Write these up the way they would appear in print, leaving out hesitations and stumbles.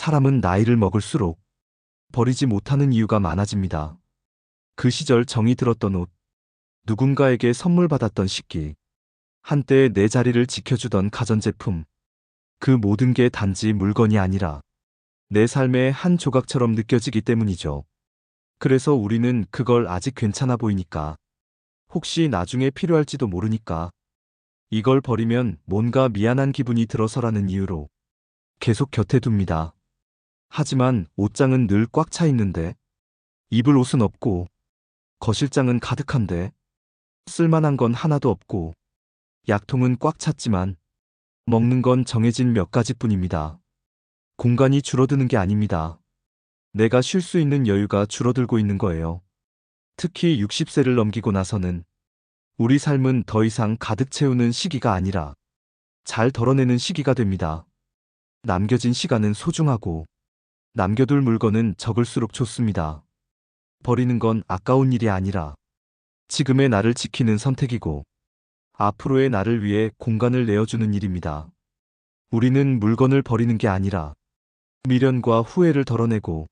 사람은 나이를 먹을수록 버리지 못하는 이유가 많아집니다. 그 시절 정이 들었던 옷, 누군가에게 선물 받았던 식기, 한때 내 자리를 지켜주던 가전제품, 그 모든 게 단지 물건이 아니라 내 삶의 한 조각처럼 느껴지기 때문이죠. 그래서 우리는 그걸 아직 괜찮아 보이니까, 혹시 나중에 필요할지도 모르니까, 이걸 버리면 뭔가 미안한 기분이 들어서라는 이유로 계속 곁에 둡니다. 하지만 옷장은 늘 꽉 차 있는데, 입을 옷은 없고, 거실장은 가득한데, 쓸만한 건 하나도 없고, 약통은 꽉 찼지만, 먹는 건 정해진 몇 가지뿐입니다. 공간이 줄어드는 게 아닙니다. 내가 쉴 수 있는 여유가 줄어들고 있는 거예요. 특히 60세를 넘기고 나서는 우리 삶은 더 이상 가득 채우는 시기가 아니라 잘 덜어내는 시기가 됩니다. 남겨진 시간은 소중하고 남겨둘 물건은 적을수록 좋습니다. 버리는 건 아까운 일이 아니라 지금의 나를 지키는 선택이고 앞으로의 나를 위해 공간을 내어주는 일입니다. 우리는 물건을 버리는 게 아니라 미련과 후회를 덜어내고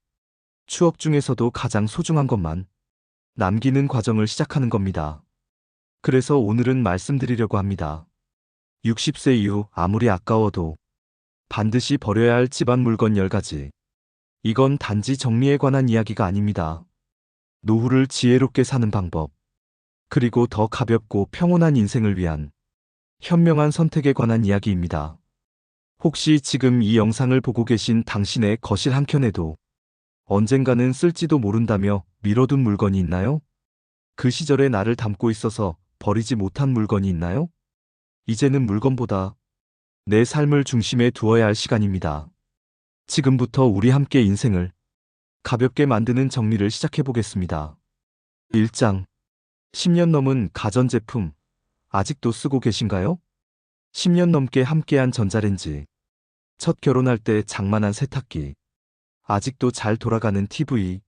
추억 중에서도 가장 소중한 것만 남기는 과정을 시작하는 겁니다. 그래서 오늘은 말씀드리려고 합니다. 60세 이후 아무리 아까워도 반드시 버려야 할 집안 물건 10가지. 이건 단지 정리에 관한 이야기가 아닙니다. 노후를 지혜롭게 사는 방법, 그리고 더 가볍고 평온한 인생을 위한 현명한 선택에 관한 이야기입니다. 혹시 지금 이 영상을 보고 계신 당신의 거실 한켠에도 언젠가는 쓸지도 모른다며 미뤄둔 물건이 있나요? 그 시절의 나를 담고 있어서 버리지 못한 물건이 있나요? 이제는 물건보다 내 삶을 중심에 두어야 할 시간입니다. 지금부터 우리 함께 인생을 가볍게 만드는 정리를 시작해 보겠습니다. 1장. 10년 넘은 가전제품, 아직도 쓰고 계신가요? 10년 넘게 함께한 전자레인지, 첫 결혼할 때 장만한 세탁기, 아직도 잘 돌아가는 TV.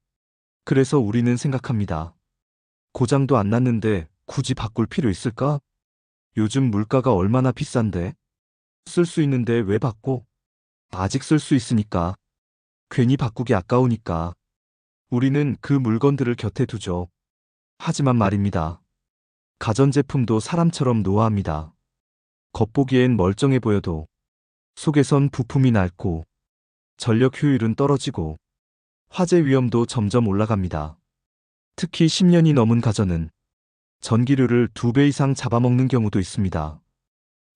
그래서 우리는 생각합니다. 고장도 안 났는데 굳이 바꿀 필요 있을까? 요즘 물가가 얼마나 비싼데? 쓸 수 있는데 왜 바꿔? 아직 쓸 수 있으니까. 괜히 바꾸기 아까우니까. 우리는 그 물건들을 곁에 두죠. 하지만 말입니다. 가전제품도 사람처럼 노화합니다. 겉보기엔 멀쩡해 보여도 속에선 부품이 닳고 전력 효율은 떨어지고 화재 위험도 점점 올라갑니다. 특히 10년이 넘은 가전은 전기료를 2배 이상 잡아먹는 경우도 있습니다.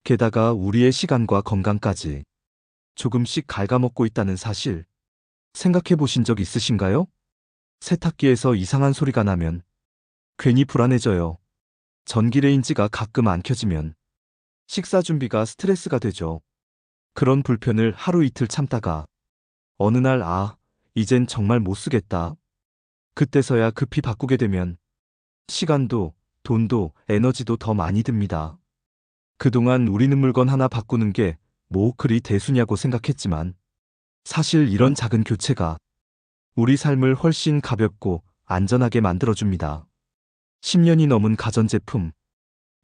게다가 우리의 시간과 건강까지 조금씩 갉아먹고 있다는 사실, 생각해 보신 적 있으신가요? 세탁기에서 이상한 소리가 나면 괜히 불안해져요. 전기레인지가 가끔 안 켜지면 식사 준비가 스트레스가 되죠. 그런 불편을 하루 이틀 참다가 어느 날 이젠 정말 못 쓰겠다. 그때서야 급히 바꾸게 되면 시간도 돈도 에너지도 더 많이 듭니다. 그동안 우리는 물건 하나 바꾸는 게 뭐 그리 대수냐고 생각했지만 사실 이런 작은 교체가 우리 삶을 훨씬 가볍고 안전하게 만들어줍니다. 10년이 넘은 가전제품,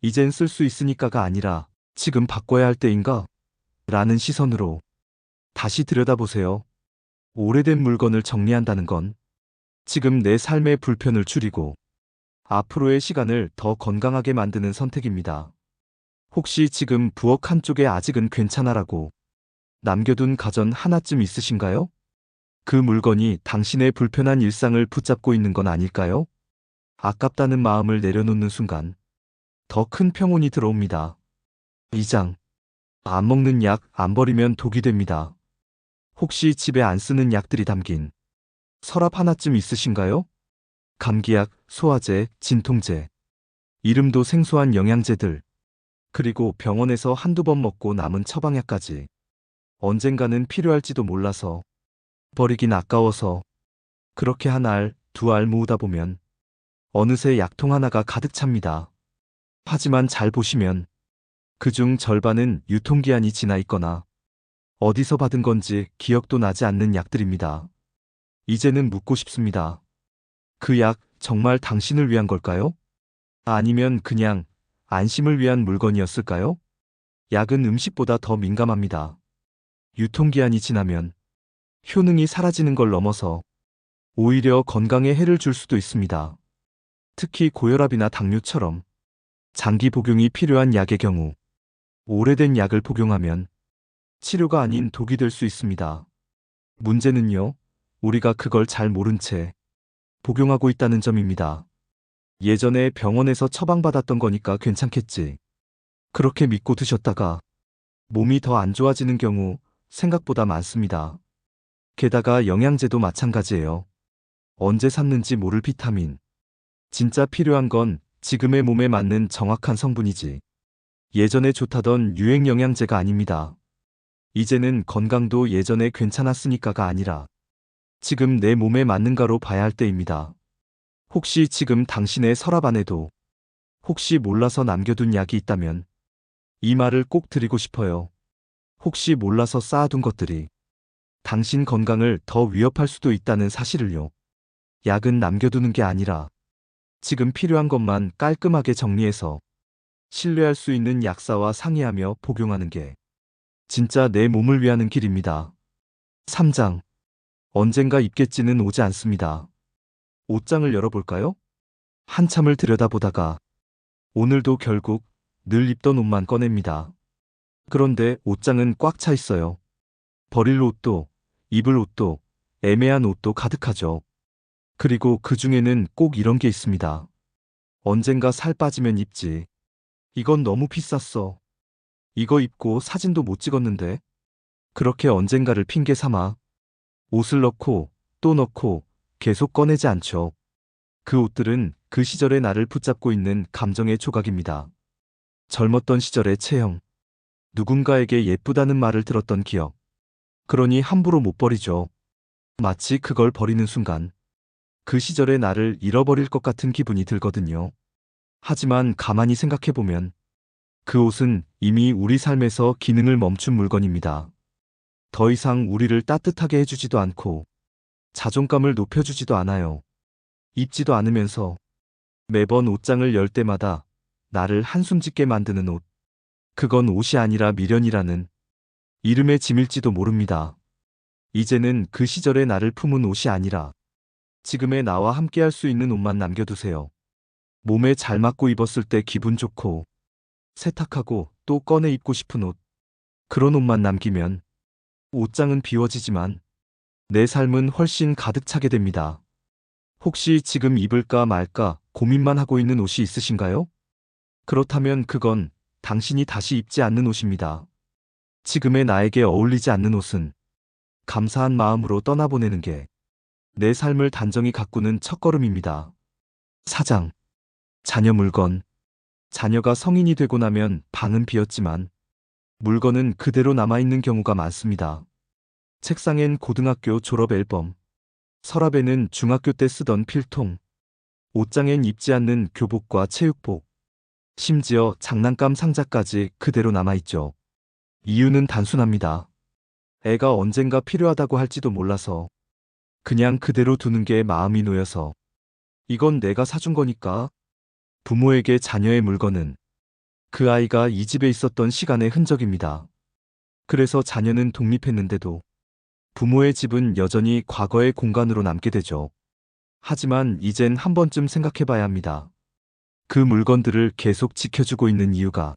이젠 쓸 수 있으니까가 아니라 지금 바꿔야 할 때인가? 라는 시선으로 다시 들여다보세요. 오래된 물건을 정리한다는 건 지금 내 삶의 불편을 줄이고 앞으로의 시간을 더 건강하게 만드는 선택입니다. 혹시 지금 부엌 한쪽에 아직은 괜찮아라고 남겨둔 가전 하나쯤 있으신가요? 그 물건이 당신의 불편한 일상을 붙잡고 있는 건 아닐까요? 아깝다는 마음을 내려놓는 순간 더 큰 평온이 들어옵니다. 2장. 안 먹는 약 안 버리면 독이 됩니다. 혹시 집에 안 쓰는 약들이 담긴 서랍 하나쯤 있으신가요? 감기약, 소화제, 진통제, 이름도 생소한 영양제들, 그리고 병원에서 한두 번 먹고 남은 처방약까지 언젠가는 필요할지도 몰라서 버리긴 아까워서 그렇게 한 알, 두 알 모으다 보면 어느새 약통 하나가 가득 찹니다. 하지만 잘 보시면 그중 절반은 유통기한이 지나 있거나 어디서 받은 건지 기억도 나지 않는 약들입니다. 이제는 묻고 싶습니다. 그 약 정말 당신을 위한 걸까요? 아니면 그냥 안심을 위한 물건이었을까요? 약은 음식보다 더 민감합니다. 유통기한이 지나면 효능이 사라지는 걸 넘어서 오히려 건강에 해를 줄 수도 있습니다. 특히 고혈압이나 당뇨처럼 장기 복용이 필요한 약의 경우 오래된 약을 복용하면 치료가 아닌 독이 될 수 있습니다. 문제는요, 우리가 그걸 잘 모른 채 복용하고 있다는 점입니다. 예전에 병원에서 처방받았던 거니까 괜찮겠지. 그렇게 믿고 드셨다가 몸이 더 안 좋아지는 경우 생각보다 많습니다. 게다가 영양제도 마찬가지예요. 언제 샀는지 모를 비타민. 진짜 필요한 건 지금의 몸에 맞는 정확한 성분이지. 예전에 좋다던 유행 영양제가 아닙니다. 이제는 건강도 예전에 괜찮았으니까가 아니라 지금 내 몸에 맞는가로 봐야 할 때입니다. 혹시 지금 당신의 서랍 안에도 혹시 몰라서 남겨둔 약이 있다면 이 말을 꼭 드리고 싶어요. 혹시 몰라서 쌓아둔 것들이 당신 건강을 더 위협할 수도 있다는 사실을요. 약은 남겨두는 게 아니라 지금 필요한 것만 깔끔하게 정리해서 신뢰할 수 있는 약사와 상의하며 복용하는 게 진짜 내 몸을 위하는 길입니다. 3장. 언젠가 입겠지는 오지 않습니다. 옷장을 열어볼까요? 한참을 들여다보다가 오늘도 결국 늘 입던 옷만 꺼냅니다. 그런데 옷장은 꽉 차 있어요. 버릴 옷도, 입을 옷도, 애매한 옷도 가득하죠. 그리고 그 중에는 꼭 이런 게 있습니다. 언젠가 살 빠지면 입지. 이건 너무 비쌌어. 이거 입고 사진도 못 찍었는데. 그렇게 언젠가를 핑계 삼아 옷을 넣고 또 넣고 계속 꺼내지 않죠. 그 옷들은 그 시절의 나를 붙잡고 있는 감정의 조각입니다. 젊었던 시절의 체형. 누군가에게 예쁘다는 말을 들었던 기억. 그러니 함부로 못 버리죠. 마치 그걸 버리는 순간 그 시절의 나를 잃어버릴 것 같은 기분이 들거든요. 하지만 가만히 생각해보면 그 옷은 이미 우리 삶에서 기능을 멈춘 물건입니다. 더 이상 우리를 따뜻하게 해주지도 않고 자존감을 높여주지도 않아요. 입지도 않으면서 매번 옷장을 열 때마다 나를 한숨 짓게 만드는 옷. 그건 옷이 아니라 미련이라는 이름의 짐일지도 모릅니다. 이제는 그 시절의 나를 품은 옷이 아니라 지금의 나와 함께할 수 있는 옷만 남겨두세요. 몸에 잘 맞고 입었을 때 기분 좋고 세탁하고 또 꺼내 입고 싶은 옷. 그런 옷만 남기면 옷장은 비워지지만 내 삶은 훨씬 가득 차게 됩니다. 혹시 지금 입을까 말까 고민만 하고 있는 옷이 있으신가요? 그렇다면 그건 당신이 다시 입지 않는 옷입니다. 지금의 나에게 어울리지 않는 옷은 감사한 마음으로 떠나보내는 게 내 삶을 단정히 가꾸는 첫걸음입니다. 4장. 자녀 물건. 자녀가 성인이 되고 나면 방은 비었지만 물건은 그대로 남아있는 경우가 많습니다. 책상엔 고등학교 졸업 앨범, 서랍에는 중학교 때 쓰던 필통, 옷장엔 입지 않는 교복과 체육복, 심지어 장난감 상자까지 그대로 남아있죠. 이유는 단순합니다. 애가 언젠가 필요하다고 할지도 몰라서 그냥 그대로 두는 게 마음이 놓여서 이건 내가 사준 거니까. 부모에게 자녀의 물건은 그 아이가 이 집에 있었던 시간의 흔적입니다. 그래서 자녀는 독립했는데도 부모의 집은 여전히 과거의 공간으로 남게 되죠. 하지만 이젠 한 번쯤 생각해 봐야 합니다. 그 물건들을 계속 지켜주고 있는 이유가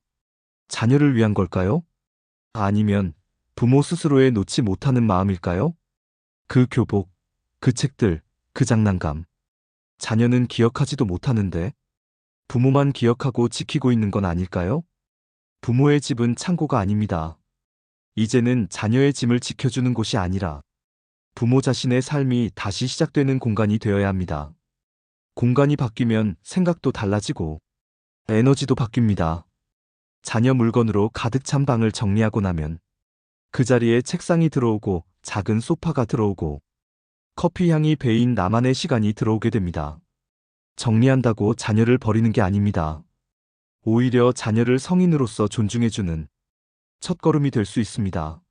자녀를 위한 걸까요? 아니면 부모 스스로의 놓지 못하는 마음일까요? 그 교복, 그 책들, 그 장난감. 자녀는 기억하지도 못하는데 부모만 기억하고 지키고 있는 건 아닐까요? 부모의 집은 창고가 아닙니다. 이제는 자녀의 짐을 지켜주는 곳이 아니라 부모 자신의 삶이 다시 시작되는 공간이 되어야 합니다. 공간이 바뀌면 생각도 달라지고 에너지도 바뀝니다. 자녀 물건으로 가득 찬 방을 정리하고 나면 그 자리에 책상이 들어오고 작은 소파가 들어오고 커피 향이 배인 나만의 시간이 들어오게 됩니다. 정리한다고 자녀를 버리는 게 아닙니다. 오히려 자녀를 성인으로서 존중해주는 첫걸음이 될 수 있습니다.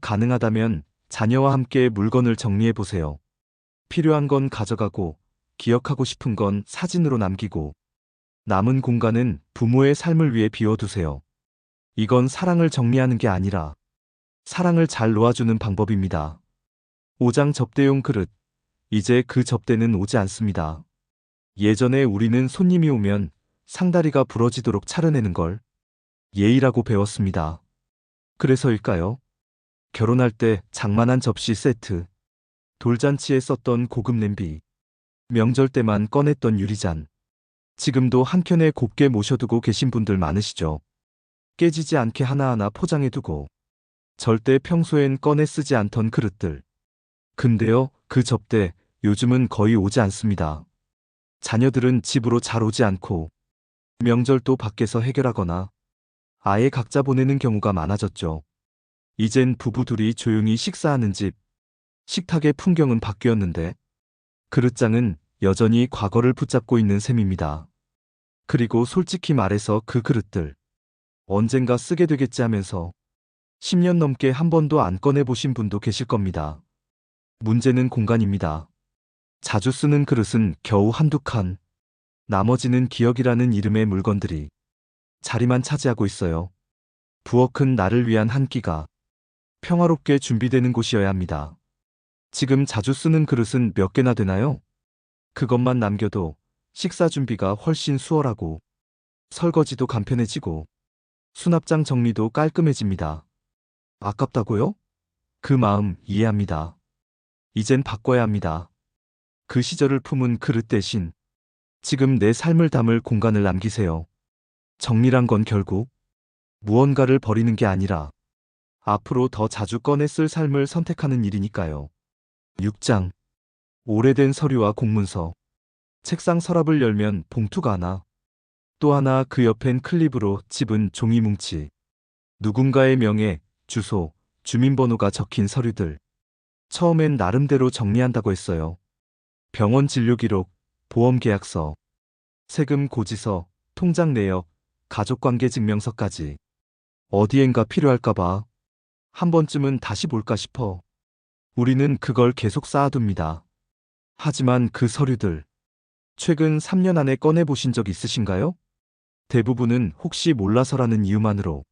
가능하다면 자녀와 함께 물건을 정리해보세요. 필요한 건 가져가고 기억하고 싶은 건 사진으로 남기고 남은 공간은 부모의 삶을 위해 비워두세요. 이건 사랑을 정리하는 게 아니라 사랑을 잘 놓아주는 방법입니다. 오장 접대용 그릇. 이제 그 접대는 오지 않습니다. 예전에 우리는 손님이 오면 상다리가 부러지도록 차려내는 걸 예의라고 배웠습니다. 그래서일까요? 결혼할 때 장만한 접시 세트, 돌잔치에 썼던 고급 냄비, 명절 때만 꺼냈던 유리잔. 지금도 한켠에 곱게 모셔두고 계신 분들 많으시죠? 깨지지 않게 하나하나 포장해두고 절대 평소엔 꺼내 쓰지 않던 그릇들. 근데요, 그 접대 요즘은 거의 오지 않습니다. 자녀들은 집으로 잘 오지 않고 명절도 밖에서 해결하거나 아예 각자 보내는 경우가 많아졌죠. 이젠 부부 둘이 조용히 식사하는 집, 식탁의 풍경은 바뀌었는데 그릇장은 여전히 과거를 붙잡고 있는 셈입니다. 그리고 솔직히 말해서 그 그릇들 언젠가 쓰게 되겠지 하면서 10년 넘게 한 번도 안 꺼내보신 분도 계실 겁니다. 문제는 공간입니다. 자주 쓰는 그릇은 겨우 한두 칸, 나머지는 기억이라는 이름의 물건들이 자리만 차지하고 있어요. 부엌 큰 나를 위한 한 끼가 평화롭게 준비되는 곳이어야 합니다. 지금 자주 쓰는 그릇은 몇 개나 되나요? 그것만 남겨도 식사 준비가 훨씬 수월하고 설거지도 간편해지고 수납장 정리도 깔끔해집니다. 아깝다고요? 그 마음 이해합니다. 이젠 바꿔야 합니다. 그 시절을 품은 그릇 대신 지금 내 삶을 담을 공간을 남기세요. 정리란 건 결국 무언가를 버리는 게 아니라 앞으로 더 자주 꺼내 쓸 삶을 선택하는 일이니까요. 6장. 오래된 서류와 공문서. 책상 서랍을 열면 봉투가 하나, 또 하나 그 옆엔 클립으로 집은 종이 뭉치. 누군가의 명예, 주소, 주민번호가 적힌 서류들. 처음엔 나름대로 정리한다고 했어요. 병원 진료 기록, 보험 계약서, 세금 고지서, 통장 내역, 가족관계 증명서까지. 어디엔가 필요할까봐 한 번쯤은 다시 볼까 싶어. 우리는 그걸 계속 쌓아둡니다. 하지만 그 서류들, 최근 3년 안에 꺼내보신 적 있으신가요? 대부분은 혹시 몰라서라는 이유만으로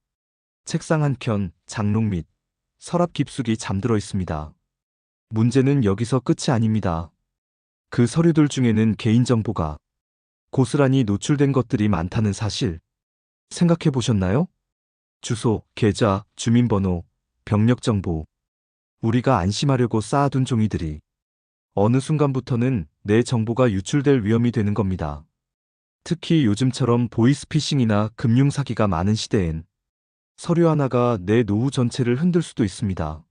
책상 한켠, 장롱 및 서랍 깊숙이 잠들어 있습니다. 문제는 여기서 끝이 아닙니다. 그 서류들 중에는 개인정보가 고스란히 노출된 것들이 많다는 사실 생각해 보셨나요? 주소, 계좌, 주민번호, 병력정보. 우리가 안심하려고 쌓아둔 종이들이 어느 순간부터는 내 정보가 유출될 위험이 되는 겁니다. 특히 요즘처럼 보이스피싱이나 금융사기가 많은 시대엔 서류 하나가 내 노후 전체를 흔들 수도 있습니다.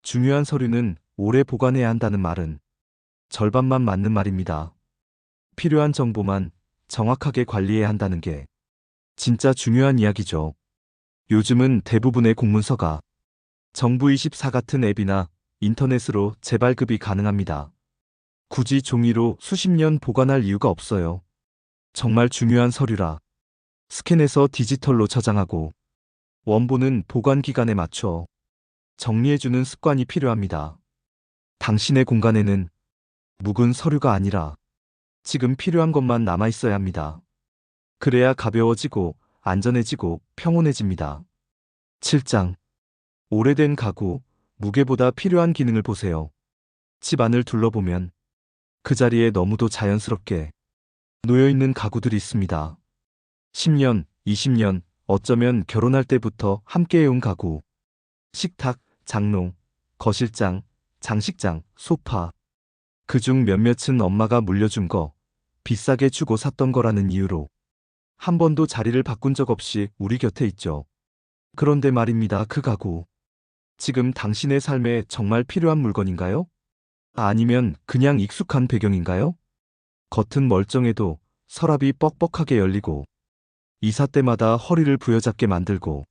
중요한 서류는 오래 보관해야 한다는 말은 절반만 맞는 말입니다. 필요한 정보만 정확하게 관리해야 한다는 게 진짜 중요한 이야기죠. 요즘은 대부분의 공문서가 정부24 같은 앱이나 인터넷으로 재발급이 가능합니다. 굳이 종이로 수십 년 보관할 이유가 없어요. 정말 중요한 서류라 스캔해서 디지털로 저장하고 원본은 보관 기간에 맞춰 정리해주는 습관이 필요합니다. 당신의 공간에는 묵은 서류가 아니라 지금 필요한 것만 남아있어야 합니다. 그래야 가벼워지고 안전해지고 평온해집니다. 7장. 오래된 가구, 무게보다 필요한 기능을 보세요. 집 안을 둘러보면 그 자리에 너무도 자연스럽게 놓여있는 가구들이 있습니다. 10년, 20년, 어쩌면 결혼할 때부터 함께 해온 가구. 식탁, 장롱, 거실장, 장식장, 소파. 그중 몇몇은 엄마가 물려준 거, 비싸게 주고 샀던 거라는 이유로 한 번도 자리를 바꾼 적 없이 우리 곁에 있죠. 그런데 말입니다. 그 가구. 지금 당신의 삶에 정말 필요한 물건인가요? 아니면 그냥 익숙한 배경인가요? 겉은 멀쩡해도 서랍이 뻑뻑하게 열리고 이사 때마다 허리를 부여잡게 만들고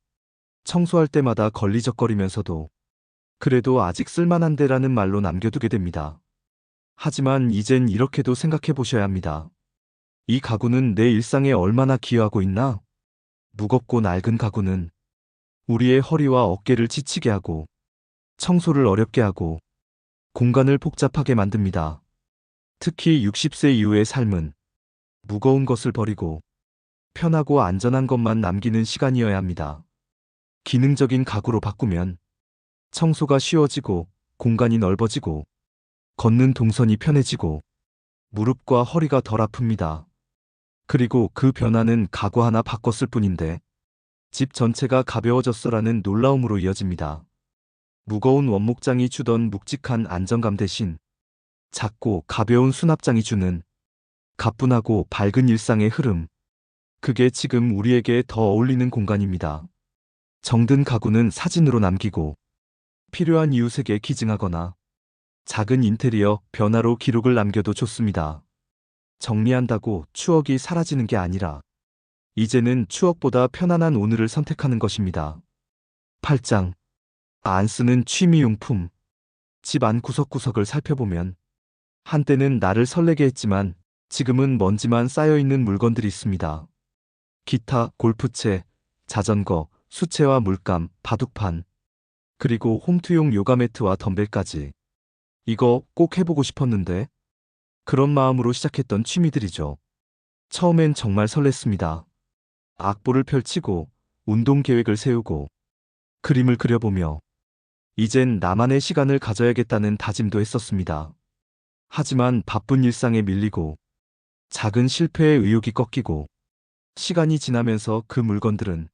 청소할 때마다 걸리적거리면서도 그래도 아직 쓸만한데라는 말로 남겨두게 됩니다. 하지만 이젠 이렇게도 생각해 보셔야 합니다. 이 가구는 내 일상에 얼마나 기여하고 있나? 무겁고 낡은 가구는 우리의 허리와 어깨를 지치게 하고 청소를 어렵게 하고 공간을 복잡하게 만듭니다. 특히 60세 이후의 삶은 무거운 것을 버리고 편하고 안전한 것만 남기는 시간이어야 합니다. 기능적인 가구로 바꾸면 청소가 쉬워지고 공간이 넓어지고 걷는 동선이 편해지고 무릎과 허리가 덜 아픕니다. 그리고 그 변화는 가구 하나 바꿨을 뿐인데 집 전체가 가벼워졌어라는 놀라움으로 이어집니다. 무거운 원목장이 주던 묵직한 안정감 대신 작고 가벼운 수납장이 주는 가뿐하고 밝은 일상의 흐름. 그게 지금 우리에게 더 어울리는 공간입니다. 정든 가구는 사진으로 남기고 필요한 이웃에게 기증하거나 작은 인테리어 변화로 기록을 남겨도 좋습니다. 정리한다고 추억이 사라지는 게 아니라 이제는 추억보다 편안한 오늘을 선택하는 것입니다. 8장. 안 쓰는 취미용품. 집 안 구석구석을 살펴보면 한때는 나를 설레게 했지만 지금은 먼지만 쌓여있는 물건들이 있습니다. 기타, 골프채, 자전거, 수채화 물감, 바둑판, 그리고 홈트용 요가 매트와 덤벨까지. 이거 꼭 해보고 싶었는데 그런 마음으로 시작했던 취미들이죠. 처음엔 정말 설렜습니다. 악보를 펼치고 운동 계획을 세우고 그림을 그려보며 이젠 나만의 시간을 가져야겠다는 다짐도 했었습니다. 하지만 바쁜 일상에 밀리고 작은 실패의 의욕이 꺾이고 시간이 지나면서 그 물건들은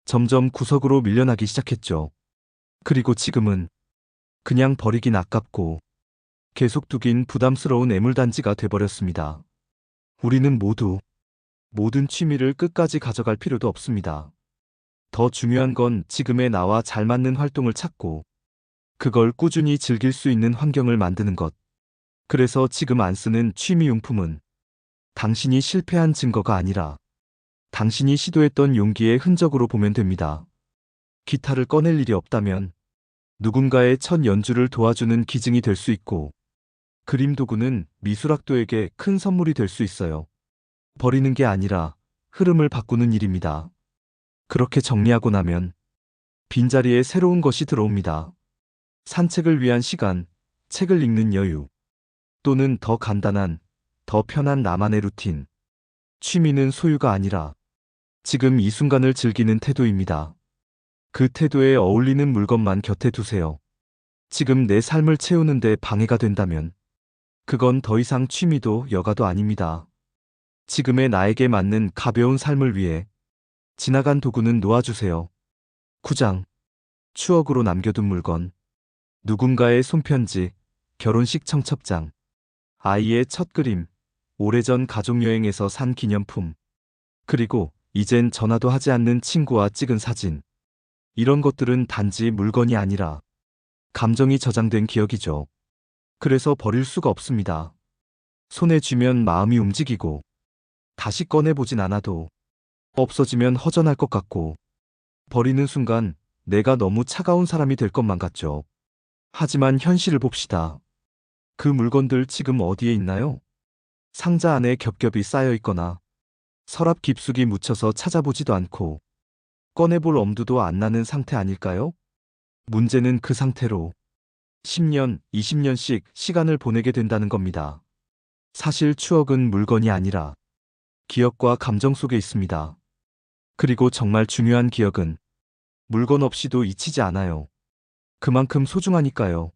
점점 구석으로 밀려나기 시작했죠. 그리고 지금은 그냥 버리긴 아깝고 계속 두긴 부담스러운 애물단지가 돼버렸습니다. 우리는 모두 모든 취미를 끝까지 가져갈 필요도 없습니다. 더 중요한 건 지금의 나와 잘 맞는 활동을 찾고 그걸 꾸준히 즐길 수 있는 환경을 만드는 것. 그래서 지금 안 쓰는 취미용품은 당신이 실패한 증거가 아니라 당신이 시도했던 용기의 흔적으로 보면 됩니다. 기타를 꺼낼 일이 없다면 누군가의 첫 연주를 도와주는 기증이 될 수 있고 그림 도구는 미술학도에게 큰 선물이 될 수 있어요. 버리는 게 아니라 흐름을 바꾸는 일입니다. 그렇게 정리하고 나면 빈자리에 새로운 것이 들어옵니다. 산책을 위한 시간, 책을 읽는 여유, 또는 더 간단한, 더 편한 나만의 루틴. 취미는 소유가 아니라 지금 이 순간을 즐기는 태도입니다. 그 태도에 어울리는 물건만 곁에 두세요. 지금 내 삶을 채우는데 방해가 된다면 그건 더 이상 취미도 여가도 아닙니다. 지금의 나에게 맞는 가벼운 삶을 위해 지나간 도구는 놓아주세요. 9장. 추억으로 남겨둔 물건. 누군가의 손편지, 결혼식 청첩장, 아이의 첫 그림, 오래전 가족여행에서 산 기념품, 그리고 이젠 전화도 하지 않는 친구와 찍은 사진. 이런 것들은 단지 물건이 아니라 감정이 저장된 기억이죠. 그래서 버릴 수가 없습니다. 손에 쥐면 마음이 움직이고 다시 꺼내보진 않아도 없어지면 허전할 것 같고 버리는 순간 내가 너무 차가운 사람이 될 것만 같죠. 하지만 현실을 봅시다. 그 물건들 지금 어디에 있나요? 상자 안에 겹겹이 쌓여 있거나 서랍 깊숙이 묻혀서 찾아보지도 않고 꺼내볼 엄두도 안 나는 상태 아닐까요? 문제는 그 상태로 10년, 20년씩 시간을 보내게 된다는 겁니다. 사실 추억은 물건이 아니라 기억과 감정 속에 있습니다. 그리고 정말 중요한 기억은 물건 없이도 잊히지 않아요. 그만큼 소중하니까요.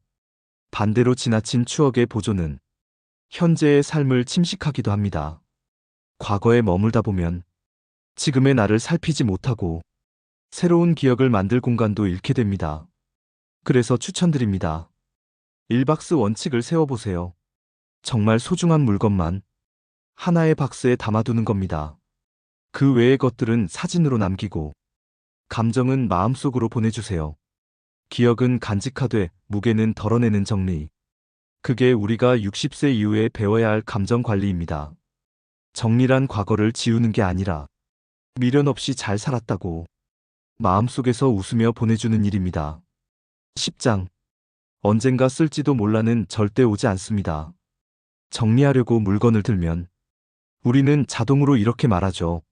반대로 지나친 추억의 보존은 현재의 삶을 침식하기도 합니다. 과거에 머물다 보면 지금의 나를 살피지 못하고 새로운 기억을 만들 공간도 잃게 됩니다. 그래서 추천드립니다. 1박스 원칙을 세워보세요. 정말 소중한 물건만 하나의 박스에 담아두는 겁니다. 그 외의 것들은 사진으로 남기고 감정은 마음속으로 보내주세요. 기억은 간직하되 무게는 덜어내는 정리. 그게 우리가 60세 이후에 배워야 할 감정 관리입니다. 정리란 과거를 지우는 게 아니라 미련 없이 잘 살았다고 마음속에서 웃으며 보내주는 일입니다. 10장. 언젠가 쓸지도 몰라는 절대 오지 않습니다. 정리하려고 물건을 들면 우리는 자동으로 이렇게 말하죠.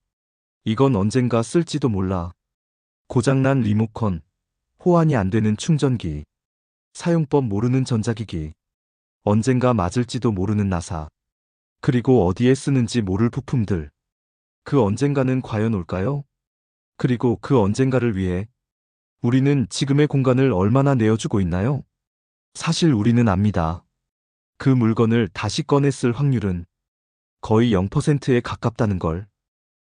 이건 언젠가 쓸지도 몰라. 고장난 리모컨, 호환이 안 되는 충전기, 사용법 모르는 전자기기, 언젠가 맞을지도 모르는 나사, 그리고 어디에 쓰는지 모를 부품들. 그 언젠가는 과연 올까요? 그리고 그 언젠가를 위해 우리는 지금의 공간을 얼마나 내어주고 있나요? 사실 우리는 압니다. 그 물건을 다시 꺼냈을 확률은 거의 0%에 가깝다는 걸.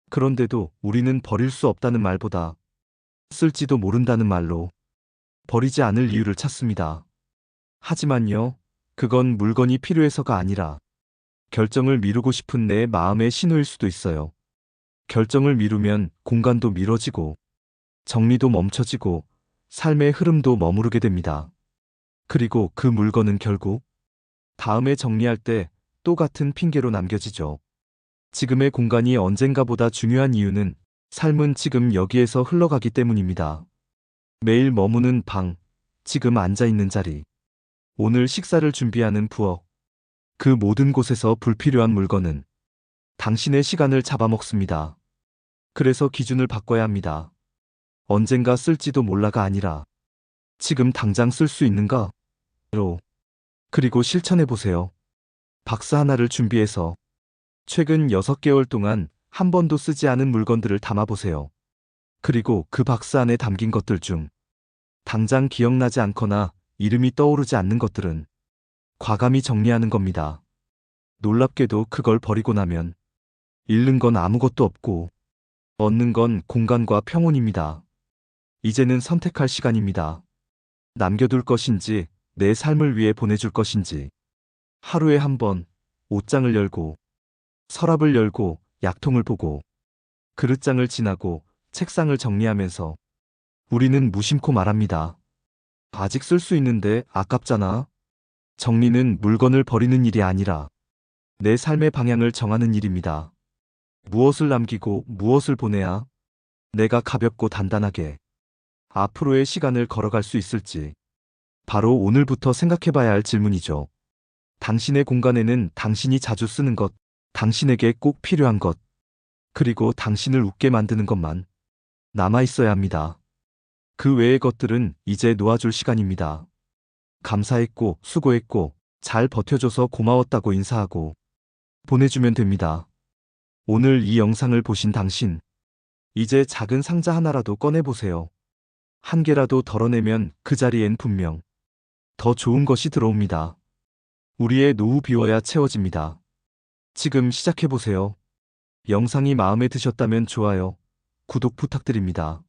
그런데도 우리는 버릴 수 없다는 말보다 쓸지도 모른다는 말로 버리지 않을 이유를 찾습니다. 하지만요, 그건 물건이 필요해서가 아니라 결정을 미루고 싶은 내 마음의 신호일 수도 있어요. 결정을 미루면 공간도 미뤄지고 정리도 멈춰지고 삶의 흐름도 머무르게 됩니다. 그리고 그 물건은 결국 다음에 정리할 때 또 같은 핑계로 남겨지죠. 지금의 공간이 언젠가보다 중요한 이유는 삶은 지금 여기에서 흘러가기 때문입니다. 매일 머무는 방, 지금 앉아있는 자리, 오늘 식사를 준비하는 부엌, 그 모든 곳에서 불필요한 물건은 당신의 시간을 잡아먹습니다. 그래서 기준을 바꿔야 합니다. 언젠가 쓸지도 몰라가 아니라 지금 당장 쓸 수 있는가로. 그리고 실천해보세요. 박스 하나를 준비해서 최근 6개월 동안 한 번도 쓰지 않은 물건들을 담아보세요. 그리고 그 박스 안에 담긴 것들 중 당장 기억나지 않거나 이름이 떠오르지 않는 것들은 과감히 정리하는 겁니다. 놀랍게도 그걸 버리고 나면 잃는 건 아무것도 없고 얻는 건 공간과 평온입니다. 이제는 선택할 시간입니다. 남겨둘 것인지 내 삶을 위해 보내줄 것인지. 하루에 한 번 옷장을 열고 서랍을 열고 약통을 보고 그릇장을 지나고 책상을 정리하면서 우리는 무심코 말합니다. 아직 쓸 수 있는데 아깝잖아. 정리는 물건을 버리는 일이 아니라 내 삶의 방향을 정하는 일입니다. 무엇을 남기고 무엇을 보내야 내가 가볍고 단단하게 앞으로의 시간을 걸어갈 수 있을지 바로 오늘부터 생각해봐야 할 질문이죠. 당신의 공간에는 당신이 자주 쓰는 것, 당신에게 꼭 필요한 것, 그리고 당신을 웃게 만드는 것만 남아있어야 합니다. 그 외의 것들은 이제 놓아줄 시간입니다. 감사했고, 수고했고, 잘 버텨줘서 고마웠다고 인사하고 보내주면 됩니다. 오늘 이 영상을 보신 당신, 이제 작은 상자 하나라도 꺼내보세요. 한 개라도 덜어내면 그 자리엔 분명 더 좋은 것이 들어옵니다. 우리의 노후 비워야 채워집니다. 지금 시작해보세요. 영상이 마음에 드셨다면 좋아요, 구독 부탁드립니다.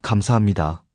감사합니다.